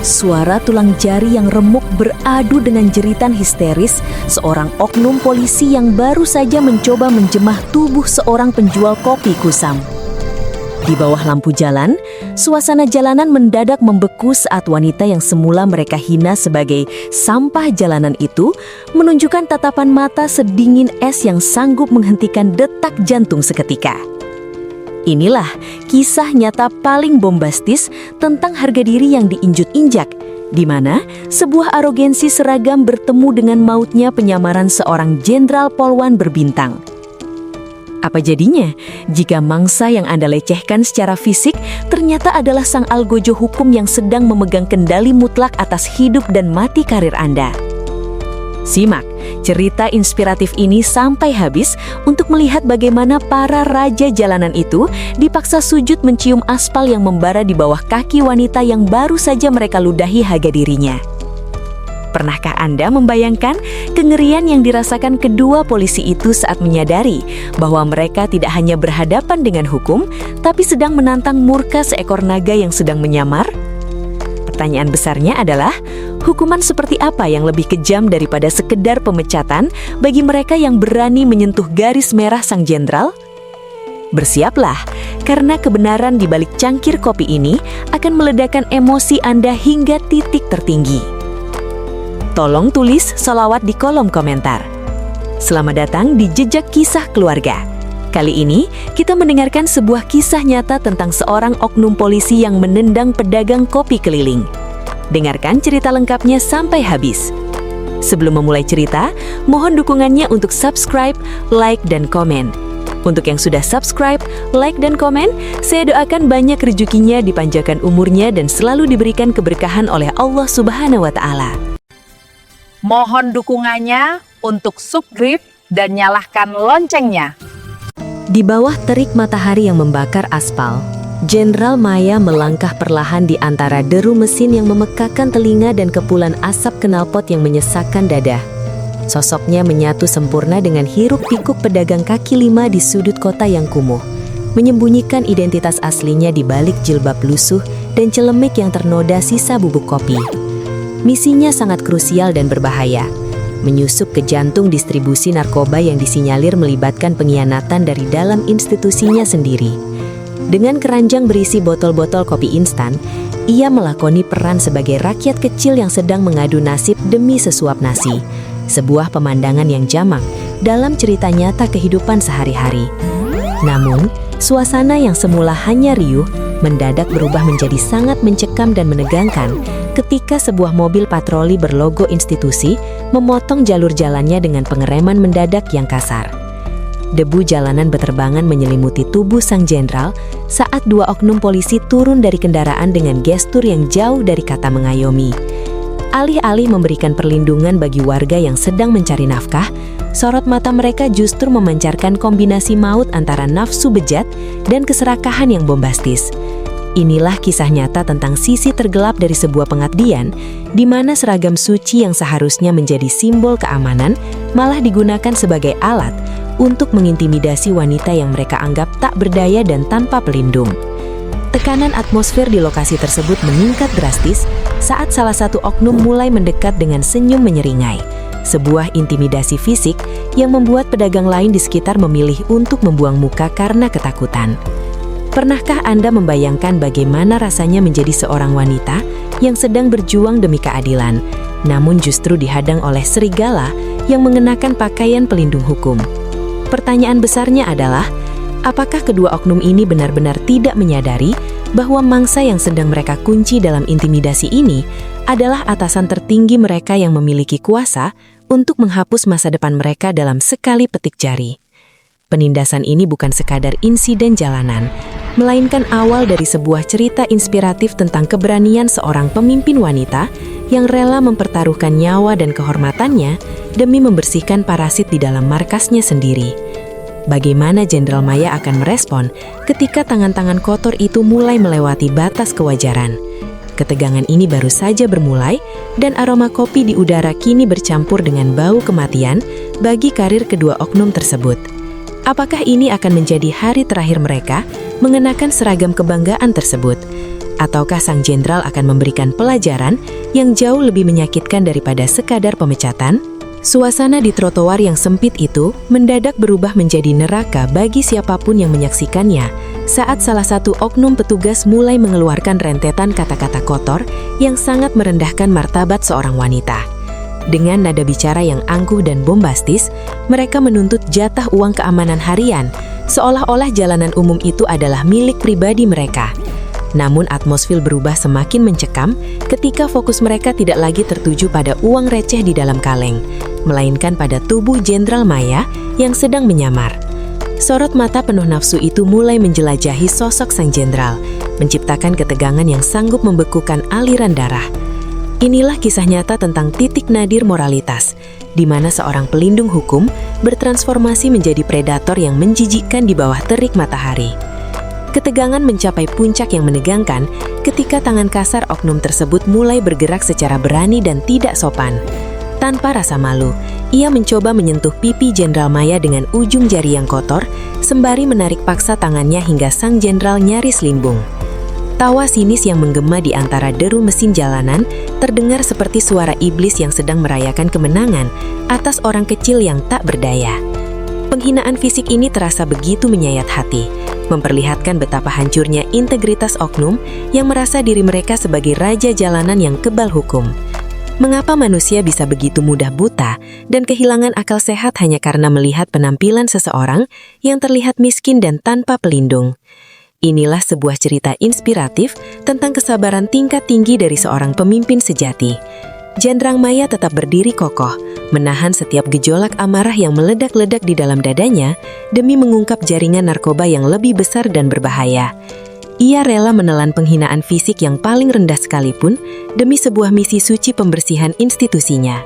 Suara tulang jari yang remuk beradu dengan jeritan histeris seorang oknum polisi yang baru saja mencoba menjemah tubuh seorang penjual kopi kusam. Di bawah lampu jalan, suasana jalanan mendadak membeku saat wanita yang semula mereka hina sebagai sampah jalanan itu menunjukkan tatapan mata sedingin es yang sanggup menghentikan detak jantung seketika. Inilah kisah nyata paling bombastis tentang harga diri yang diinjak-injak, di mana sebuah arogansi seragam bertemu dengan mautnya penyamaran seorang jenderal polwan berbintang. Apa jadinya jika mangsa yang Anda lecehkan secara fisik ternyata adalah sang algojo hukum yang sedang memegang kendali mutlak atas hidup dan mati karir Anda? Simak cerita inspiratif ini sampai habis untuk melihat bagaimana para raja jalanan itu dipaksa sujud mencium aspal yang membara di bawah kaki wanita yang baru saja mereka ludahi harga dirinya. Pernahkah Anda membayangkan kengerian yang dirasakan kedua polisi itu saat menyadari bahwa mereka tidak hanya berhadapan dengan hukum, tapi sedang menantang murka seekor naga yang sedang menyamar? Pertanyaan besarnya adalah, hukuman seperti apa yang lebih kejam daripada sekedar pemecatan bagi mereka yang berani menyentuh garis merah sang jenderal? Bersiaplah, karena kebenaran di balik cangkir kopi ini akan meledakkan emosi Anda hingga titik tertinggi. Tolong tulis sholawat di kolom komentar. Selamat datang di Jejak Kisah Keluarga. Kali ini, kita mendengarkan sebuah kisah nyata tentang seorang oknum polisi yang menendang pedagang kopi keliling. Dengarkan cerita lengkapnya sampai habis. Sebelum memulai cerita, mohon dukungannya untuk subscribe, like, dan komen. Untuk yang sudah subscribe, like, dan komen, saya doakan banyak rezekinya, dipanjangkan umurnya, dan selalu diberikan keberkahan oleh Allah Subhanahu wa Ta'ala. Mohon dukungannya untuk subscribe dan nyalakan loncengnya. Di bawah terik matahari yang membakar aspal, Jenderal Maya melangkah perlahan di antara deru mesin yang memekakan telinga dan kepulan asap knalpot yang menyesakkan dada. Sosoknya menyatu sempurna dengan hiruk-pikuk pedagang kaki lima di sudut kota yang kumuh, menyembunyikan identitas aslinya di balik jilbab lusuh dan celemik yang ternoda sisa bubuk kopi. Misinya sangat krusial dan berbahaya, menyusup ke jantung distribusi narkoba yang disinyalir melibatkan pengkhianatan dari dalam institusinya sendiri. Dengan keranjang berisi botol-botol kopi instan, ia melakoni peran sebagai rakyat kecil yang sedang mengadu nasib demi sesuap nasi. Sebuah pemandangan yang jamak dalam cerita nyata kehidupan sehari-hari. Namun, suasana yang semula hanya riuh mendadak berubah menjadi sangat mencekam dan menegangkan ketika sebuah mobil patroli berlogo institusi memotong jalur jalannya dengan pengereman mendadak yang kasar. Debu jalanan beterbangan menyelimuti tubuh sang jenderal saat dua oknum polisi turun dari kendaraan dengan gestur yang jauh dari kata mengayomi. Alih-alih memberikan perlindungan bagi warga yang sedang mencari nafkah, sorot mata mereka justru memancarkan kombinasi maut antara nafsu bejat dan keserakahan yang bombastis. Inilah kisah nyata tentang sisi tergelap dari sebuah pengabdian, di mana seragam suci yang seharusnya menjadi simbol keamanan malah digunakan sebagai alat untuk mengintimidasi wanita yang mereka anggap tak berdaya dan tanpa pelindung. Tekanan atmosfer di lokasi tersebut meningkat drastis saat salah satu oknum mulai mendekat dengan senyum menyeringai. Sebuah intimidasi fisik yang membuat pedagang lain di sekitar memilih untuk membuang muka karena ketakutan. Pernahkah Anda membayangkan bagaimana rasanya menjadi seorang wanita yang sedang berjuang demi keadilan, namun justru dihadang oleh serigala yang mengenakan pakaian pelindung hukum? Pertanyaan besarnya adalah, apakah kedua oknum ini benar-benar tidak menyadari bahwa mangsa yang sedang mereka kunci dalam intimidasi ini adalah atasan tertinggi mereka yang memiliki kuasa untuk menghapus masa depan mereka dalam sekali petik jari? Penindasan ini bukan sekadar insiden jalanan, melainkan awal dari sebuah cerita inspiratif tentang keberanian seorang pemimpin wanita yang rela mempertaruhkan nyawa dan kehormatannya demi membersihkan parasit di dalam markasnya sendiri. Bagaimana Jenderal Maya akan merespon ketika tangan-tangan kotor itu mulai melewati batas kewajaran? Ketegangan ini baru saja bermulai dan aroma kopi di udara kini bercampur dengan bau kematian bagi karir kedua oknum tersebut. Apakah ini akan menjadi hari terakhir mereka mengenakan seragam kebanggaan tersebut? Ataukah sang jenderal akan memberikan pelajaran yang jauh lebih menyakitkan daripada sekadar pemecatan? Suasana di trotoar yang sempit itu mendadak berubah menjadi neraka bagi siapapun yang menyaksikannya saat salah satu oknum petugas mulai mengeluarkan rentetan kata-kata kotor yang sangat merendahkan martabat seorang wanita. Dengan nada bicara yang angkuh dan bombastis, mereka menuntut jatah uang keamanan harian, seolah-olah jalanan umum itu adalah milik pribadi mereka. Namun atmosfer berubah semakin mencekam ketika fokus mereka tidak lagi tertuju pada uang receh di dalam kaleng, melainkan pada tubuh Jenderal Maya yang sedang menyamar. Sorot mata penuh nafsu itu mulai menjelajahi sosok sang jenderal, menciptakan ketegangan yang sanggup membekukan aliran darah. Inilah kisah nyata tentang titik nadir moralitas, di mana seorang pelindung hukum bertransformasi menjadi predator yang menjijikkan di bawah terik matahari. Ketegangan mencapai puncak yang menegangkan ketika tangan kasar oknum tersebut mulai bergerak secara berani dan tidak sopan. Tanpa rasa malu, ia mencoba menyentuh pipi Jenderal Maya dengan ujung jari yang kotor, sembari menarik paksa tangannya hingga sang jenderal nyaris limbung. Tawa sinis yang menggema di antara deru mesin jalanan terdengar seperti suara iblis yang sedang merayakan kemenangan atas orang kecil yang tak berdaya. Penghinaan fisik ini terasa begitu menyayat hati, memperlihatkan betapa hancurnya integritas oknum yang merasa diri mereka sebagai raja jalanan yang kebal hukum. Mengapa manusia bisa begitu mudah buta dan kehilangan akal sehat hanya karena melihat penampilan seseorang yang terlihat miskin dan tanpa pelindung? Inilah sebuah cerita inspiratif tentang kesabaran tingkat tinggi dari seorang pemimpin sejati. Jenderal Maya tetap berdiri kokoh, menahan setiap gejolak amarah yang meledak-ledak di dalam dadanya demi mengungkap jaringan narkoba yang lebih besar dan berbahaya. Ia rela menelan penghinaan fisik yang paling rendah sekalipun demi sebuah misi suci pembersihan institusinya.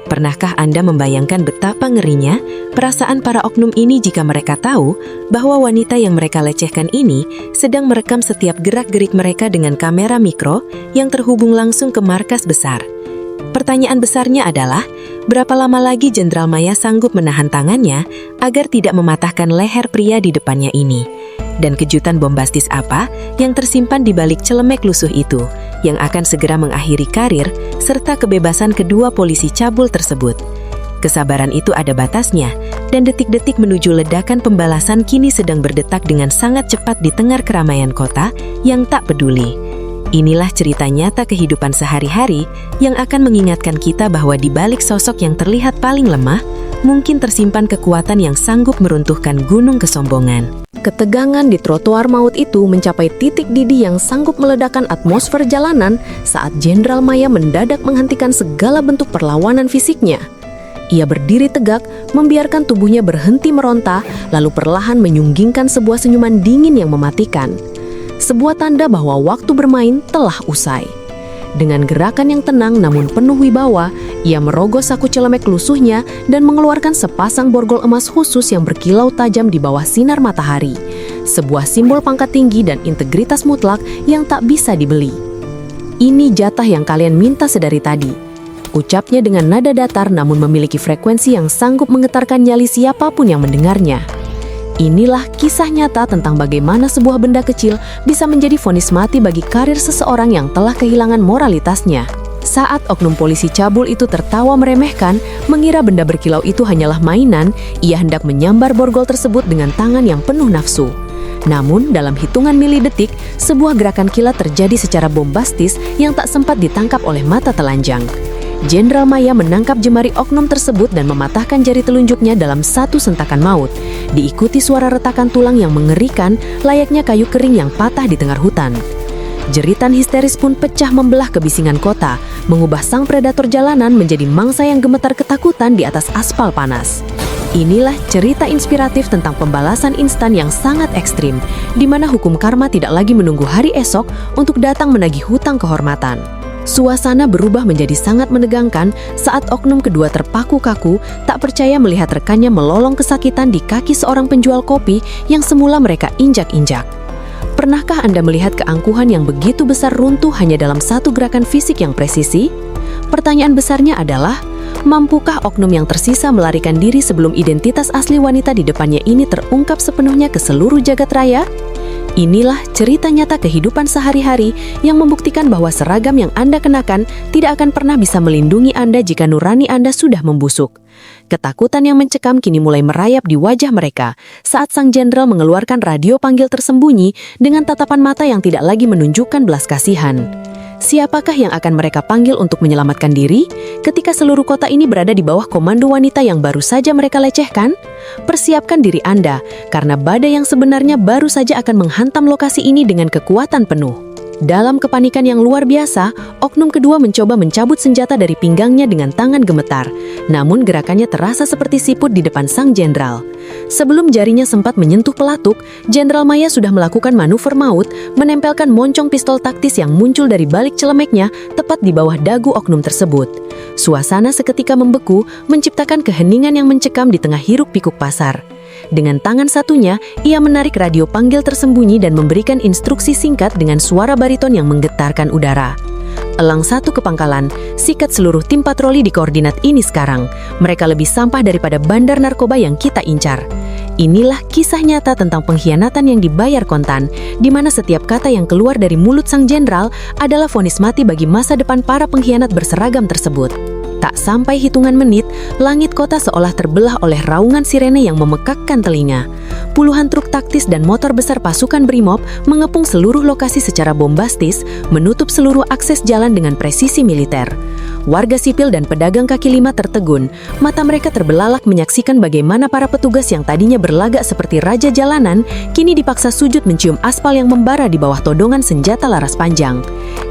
Pernahkah Anda membayangkan betapa ngerinya perasaan para oknum ini jika mereka tahu bahwa wanita yang mereka lecehkan ini sedang merekam setiap gerak-gerik mereka dengan kamera mikro yang terhubung langsung ke markas besar? Pertanyaan besarnya adalah, berapa lama lagi Jenderal Maya sanggup menahan tangannya agar tidak mematahkan leher pria di depannya ini? Dan kejutan bombastis apa yang tersimpan di balik celemek lusuh itu, yang akan segera mengakhiri karir serta kebebasan kedua polisi cabul tersebut? Kesabaran itu ada batasnya, dan detik-detik menuju ledakan pembalasan kini sedang berdetak dengan sangat cepat di tengah keramaian kota yang tak peduli. Inilah cerita nyata kehidupan sehari-hari yang akan mengingatkan kita bahwa di balik sosok yang terlihat paling lemah, mungkin tersimpan kekuatan yang sanggup meruntuhkan gunung kesombongan. Ketegangan di trotoar maut itu mencapai titik didih yang sanggup meledakkan atmosfer jalanan saat Jenderal Maya mendadak menghentikan segala bentuk perlawanan fisiknya. Ia berdiri tegak, membiarkan tubuhnya berhenti meronta, lalu perlahan menyunggingkan sebuah senyuman dingin yang mematikan. Sebuah tanda bahwa waktu bermain telah usai. Dengan gerakan yang tenang namun penuh wibawa, ia merogoh saku celemek lusuhnya dan mengeluarkan sepasang borgol emas khusus yang berkilau tajam di bawah sinar matahari. Sebuah simbol pangkat tinggi dan integritas mutlak yang tak bisa dibeli. "Ini jatah yang kalian minta sedari tadi," ucapnya dengan nada datar namun memiliki frekuensi yang sanggup menggetarkan nyali siapapun yang mendengarnya. Inilah kisah nyata tentang bagaimana sebuah benda kecil bisa menjadi vonis mati bagi karir seseorang yang telah kehilangan moralitasnya. Saat oknum polisi cabul itu tertawa meremehkan, mengira benda berkilau itu hanyalah mainan, ia hendak menyambar borgol tersebut dengan tangan yang penuh nafsu. Namun, dalam hitungan milidetik, sebuah gerakan kilat terjadi secara bombastis yang tak sempat ditangkap oleh mata telanjang. Jenderal Maya menangkap jemari oknum tersebut dan mematahkan jari telunjuknya dalam satu sentakan maut, diikuti suara retakan tulang yang mengerikan layaknya kayu kering yang patah di tengah hutan. Jeritan histeris pun pecah membelah kebisingan kota, mengubah sang predator jalanan menjadi mangsa yang gemetar ketakutan di atas aspal panas. Inilah cerita inspiratif tentang pembalasan instan yang sangat ekstrim, di mana hukum karma tidak lagi menunggu hari esok untuk datang menagih hutang kehormatan. Suasana berubah menjadi sangat menegangkan saat oknum kedua terpaku kaku, tak percaya melihat rekannya melolong kesakitan di kaki seorang penjual kopi yang semula mereka injak-injak. Pernahkah Anda melihat keangkuhan yang begitu besar runtuh hanya dalam satu gerakan fisik yang presisi? Pertanyaan besarnya adalah, mampukah oknum yang tersisa melarikan diri sebelum identitas asli wanita di depannya ini terungkap sepenuhnya ke seluruh jagat raya? Inilah cerita nyata kehidupan sehari-hari yang membuktikan bahwa seragam yang Anda kenakan tidak akan pernah bisa melindungi Anda jika nurani Anda sudah membusuk. Ketakutan yang mencekam kini mulai merayap di wajah mereka saat sang jenderal mengeluarkan radio panggil tersembunyi dengan tatapan mata yang tidak lagi menunjukkan belas kasihan. Siapakah yang akan mereka panggil untuk menyelamatkan diri ketika seluruh kota ini berada di bawah komando wanita yang baru saja mereka lecehkan? Persiapkan diri Anda, karena badai yang sebenarnya baru saja akan menghantam lokasi ini dengan kekuatan penuh. Dalam kepanikan yang luar biasa, oknum kedua mencoba mencabut senjata dari pinggangnya dengan tangan gemetar. Namun gerakannya terasa seperti siput di depan sang jenderal. Sebelum jarinya sempat menyentuh pelatuk, Jenderal Maya sudah melakukan manuver maut, menempelkan moncong pistol taktis yang muncul dari balik celemeknya tepat di bawah dagu oknum tersebut. Suasana seketika membeku, menciptakan keheningan yang mencekam di tengah hiruk-pikuk pasar. Dengan tangan satunya, ia menarik radio panggil tersembunyi dan memberikan instruksi singkat dengan suara bariton yang menggetarkan udara. Elang satu ke pangkalan, sikat seluruh tim patroli di koordinat ini sekarang. Mereka lebih sampah daripada bandar narkoba yang kita incar. Inilah kisah nyata tentang pengkhianatan yang dibayar kontan, di mana setiap kata yang keluar dari mulut sang jenderal adalah vonis mati bagi masa depan para pengkhianat berseragam tersebut. Tak sampai hitungan menit, langit kota seolah terbelah oleh raungan sirene yang memekakkan telinga. Puluhan truk taktis dan motor besar pasukan Brimob mengepung seluruh lokasi secara bombastis, menutup seluruh akses jalan dengan presisi militer. Warga sipil dan pedagang kaki lima tertegun, mata mereka terbelalak menyaksikan bagaimana para petugas yang tadinya berlagak seperti raja jalanan, kini dipaksa sujud mencium aspal yang membara di bawah todongan senjata laras panjang.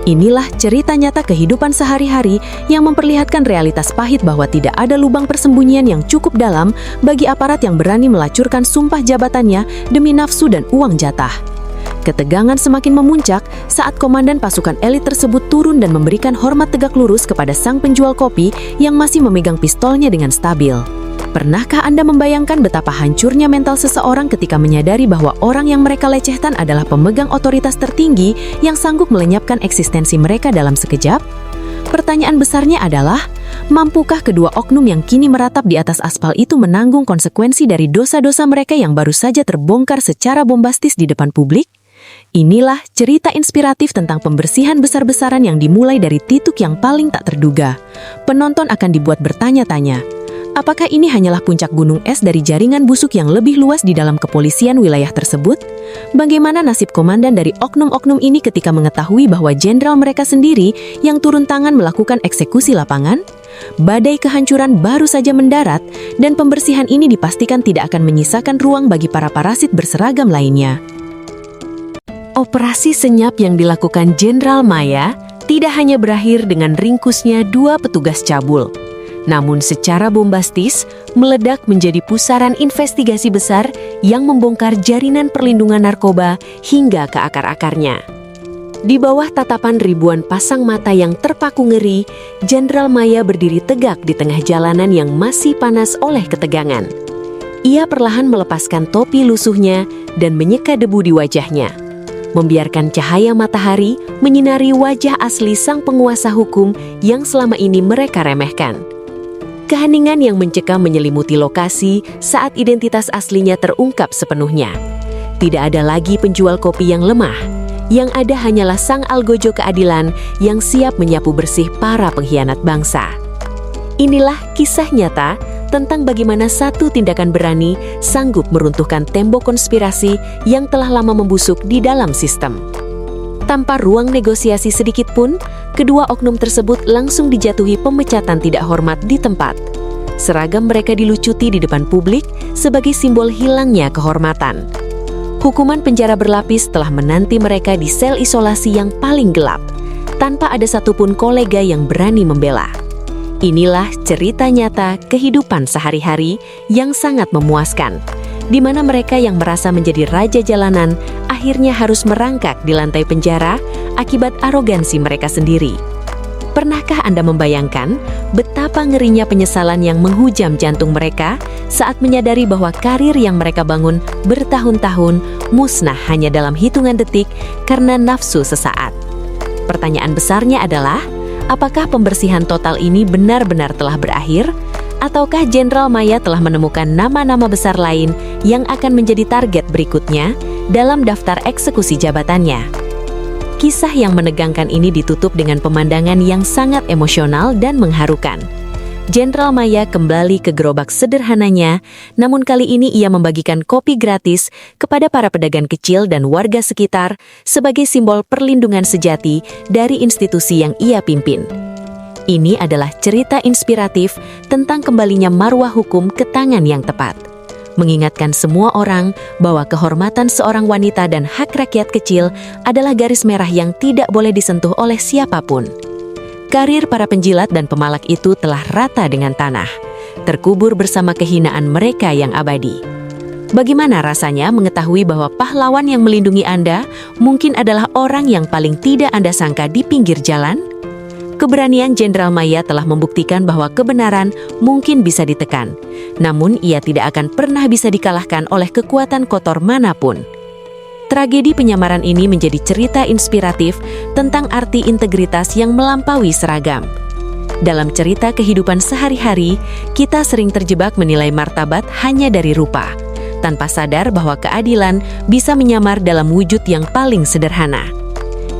Inilah cerita nyata kehidupan sehari-hari yang memperlihatkan realitas pahit bahwa tidak ada lubang persembunyian yang cukup dalam bagi aparat yang berani melacurkan sumpah jabatannya demi nafsu dan uang jatah. Ketegangan semakin memuncak saat komandan pasukan elit tersebut turun dan memberikan hormat tegak lurus kepada sang penjual kopi yang masih memegang pistolnya dengan stabil. Pernahkah Anda membayangkan betapa hancurnya mental seseorang ketika menyadari bahwa orang yang mereka lecehkan adalah pemegang otoritas tertinggi yang sanggup melenyapkan eksistensi mereka dalam sekejap? Pertanyaan besarnya adalah, mampukah kedua oknum yang kini meratap di atas aspal itu menanggung konsekuensi dari dosa-dosa mereka yang baru saja terbongkar secara bombastis di depan publik? Inilah cerita inspiratif tentang pembersihan besar-besaran yang dimulai dari titik yang paling tak terduga. Penonton akan dibuat bertanya-tanya, apakah ini hanyalah puncak gunung es dari jaringan busuk yang lebih luas di dalam kepolisian wilayah tersebut? Bagaimana nasib komandan dari oknum-oknum ini ketika mengetahui bahwa jenderal mereka sendiri yang turun tangan melakukan eksekusi lapangan? Badai kehancuran baru saja mendarat, dan pembersihan ini dipastikan tidak akan menyisakan ruang bagi para parasit berseragam lainnya. Operasi senyap yang dilakukan Jenderal Maya tidak hanya berakhir dengan ringkusnya dua petugas cabul, namun secara bombastis meledak menjadi pusaran investigasi besar yang membongkar jaringan perlindungan narkoba hingga ke akar-akarnya. Di bawah tatapan ribuan pasang mata yang terpaku ngeri, Jenderal Maya berdiri tegak di tengah jalanan yang masih panas oleh ketegangan. Ia perlahan melepaskan topi lusuhnya dan menyeka debu di wajahnya, membiarkan cahaya matahari menyinari wajah asli sang penguasa hukum yang selama ini mereka remehkan. Keheningan yang mencekam menyelimuti lokasi saat identitas aslinya terungkap sepenuhnya. Tidak ada lagi penjual kopi yang lemah. Yang ada hanyalah sang algojo keadilan yang siap menyapu bersih para pengkhianat bangsa. Inilah kisah nyata tentang bagaimana satu tindakan berani sanggup meruntuhkan tembok konspirasi yang telah lama membusuk di dalam sistem. Tanpa ruang negosiasi sedikit pun, kedua oknum tersebut langsung dijatuhi pemecatan tidak hormat di tempat. Seragam mereka dilucuti di depan publik sebagai simbol hilangnya kehormatan. Hukuman penjara berlapis telah menanti mereka di sel isolasi yang paling gelap, tanpa ada satupun kolega yang berani membela. Inilah cerita nyata kehidupan sehari-hari yang sangat memuaskan, di mana mereka yang merasa menjadi raja jalanan akhirnya harus merangkak di lantai penjara akibat arogansi mereka sendiri. Pernahkah Anda membayangkan betapa ngerinya penyesalan yang menghujam jantung mereka saat menyadari bahwa karir yang mereka bangun bertahun-tahun musnah hanya dalam hitungan detik karena nafsu sesaat? Pertanyaan besarnya adalah, apakah pembersihan total ini benar-benar telah berakhir? Ataukah Jenderal Maya telah menemukan nama-nama besar lain yang akan menjadi target berikutnya dalam daftar eksekusi jabatannya? Kisah yang menegangkan ini ditutup dengan pemandangan yang sangat emosional dan mengharukan. Jenderal Maya kembali ke gerobak sederhananya, namun kali ini ia membagikan kopi gratis kepada para pedagang kecil dan warga sekitar sebagai simbol perlindungan sejati dari institusi yang ia pimpin. Ini adalah cerita inspiratif tentang kembalinya marwah hukum ke tangan yang tepat. Mengingatkan semua orang bahwa kehormatan seorang wanita dan hak rakyat kecil adalah garis merah yang tidak boleh disentuh oleh siapapun. Karir para penjilat dan pemalak itu telah rata dengan tanah, terkubur bersama kehinaan mereka yang abadi. Bagaimana rasanya mengetahui bahwa pahlawan yang melindungi Anda mungkin adalah orang yang paling tidak Anda sangka di pinggir jalan? Keberanian Jenderal Maya telah membuktikan bahwa kebenaran mungkin bisa ditekan, namun ia tidak akan pernah bisa dikalahkan oleh kekuatan kotor manapun. Tragedi penyamaran ini menjadi cerita inspiratif tentang arti integritas yang melampaui seragam. Dalam cerita kehidupan sehari-hari, kita sering terjebak menilai martabat hanya dari rupa, tanpa sadar bahwa keadilan bisa menyamar dalam wujud yang paling sederhana.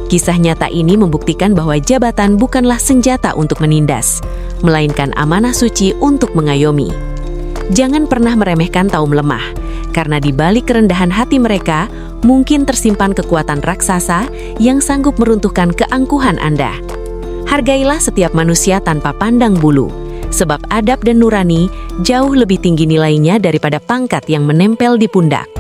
Kisah nyata ini membuktikan bahwa jabatan bukanlah senjata untuk menindas, melainkan amanah suci untuk mengayomi. Jangan pernah meremehkan kaum lemah, karena di balik kerendahan hati mereka, mungkin tersimpan kekuatan raksasa yang sanggup meruntuhkan keangkuhan Anda. Hargailah setiap manusia tanpa pandang bulu, sebab adab dan nurani jauh lebih tinggi nilainya daripada pangkat yang menempel di pundak.